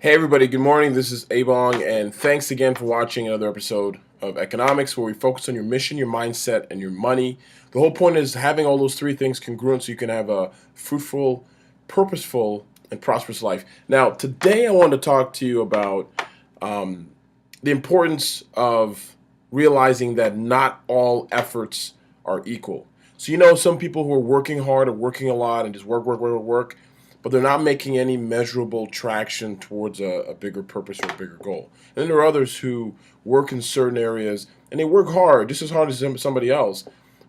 Hey everybody, good morning. This is Abong, and thanks again for watching another episode of Economics, where we focus on your mission, your mindset, and your money. The whole point is having all those three things congruent so you can have a fruitful, purposeful, and prosperous life. Now, today I want to talk to you about the importance of realizing that not all efforts are equal. So, some people who are working hard or working a lot and just work, but they're not making any measurable traction towards a bigger purpose or a bigger goal. And then there are others who work in certain areas and they work hard, just as hard as somebody else,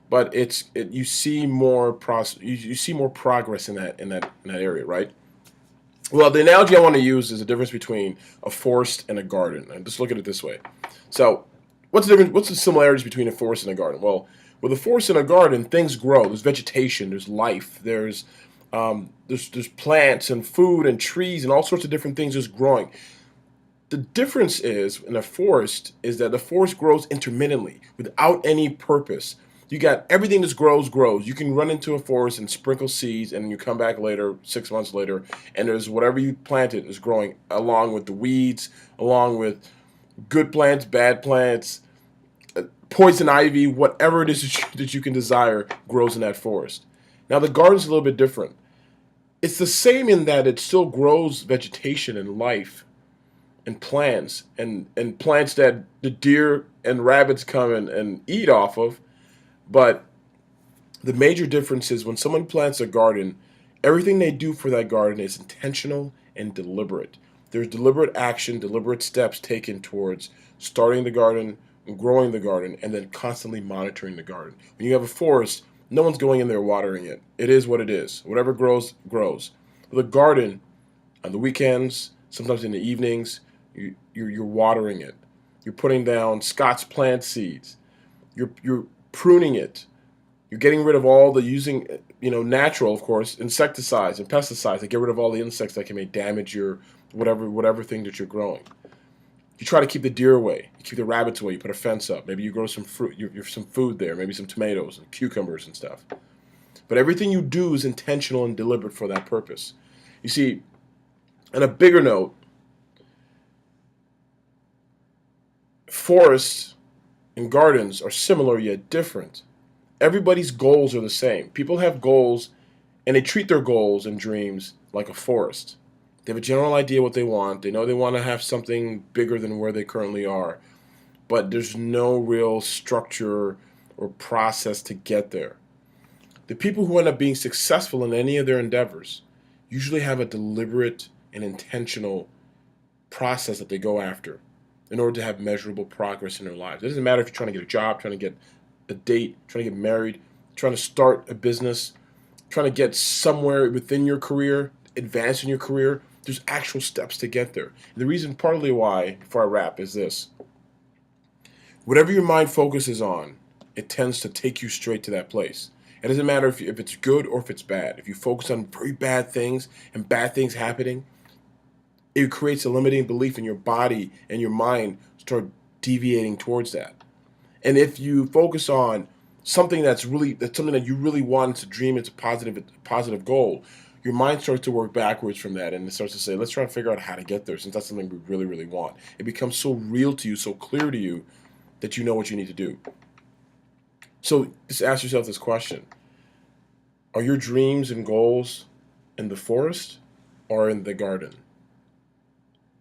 but you see you see more progress in that area, right? Well, the analogy I want to use is the difference between a forest and a garden. And just look at it this way. So, what's the difference? What's the similarities between a forest and a garden? Well, with a forest and a garden, things grow. There's vegetation. There's life. There's plants and food and trees and all sorts of different things just growing. The difference is in a forest is that the forest grows intermittently without any purpose. You got everything that grows. You can run into a forest and sprinkle seeds, and you come back later, 6 months later, and there's whatever you planted is growing along with the weeds, along with good plants, bad plants, poison ivy, whatever it is that you can desire grows in that forest. Now the garden's a little bit different. It's the same in that it still grows vegetation and life and plants and plants that the deer and rabbits come and eat off of. But the major difference is when someone plants a garden, everything they do for that garden is intentional and deliberate. There's deliberate action, deliberate steps taken towards starting the garden, growing the garden, and then constantly monitoring the garden. When you have a forest, no one's going in there watering it. It is what it is. Whatever grows, grows. With a garden, on the weekends, sometimes in the evenings, you're watering it. You're putting down Scott's plant seeds. You're pruning it. You're getting rid of all the using, natural, of course, insecticides and pesticides that get rid of all the insects that can may damage your whatever thing that you're growing. You try to keep the deer away. You keep the rabbits away. You put a fence up. Maybe you grow some fruit. You're some food there. Maybe some tomatoes and cucumbers and stuff. But everything you do is intentional and deliberate for that purpose. You see, on a bigger note, forests and gardens are similar yet different. Everybody's goals are the same. People have goals, and they treat their goals and dreams like a forest. They have a general idea what they want. They know they want to have something bigger than where they currently are, but there's no real structure or process to get there. The people who end up being successful in any of their endeavors usually have a deliberate and intentional process that they go after in order to have measurable progress in their lives. It doesn't matter if you're trying to get a job, trying to get a date, trying to get married, trying to start a business, trying to get somewhere within your career, advance in your career. There's actual steps to get there. And the reason partly why, before I wrap, is this. Whatever your mind focuses on, it tends to take you straight to that place. It doesn't matter if it's good or if it's bad. If you focus on very bad things and bad things happening, it creates a limiting belief in your body and your mind start deviating towards that. And if you focus on something that's something that you really want, it's a dream, it's a positive goal, your mind starts to work backwards from that, and it starts to say, let's try to figure out how to get there, since that's something we really, really want. It becomes so real to you, so clear to you, that you know what you need to do. So just ask yourself this question. Are your dreams and goals in the forest or in the garden?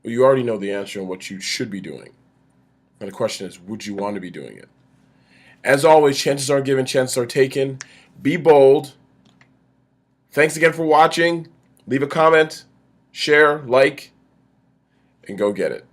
Well, you already know the answer on what you should be doing. And the question is, would you want to be doing it? As always, chances are given, chances are taken. Be bold. Thanks again for watching. Leave a comment, share, like, and go get it.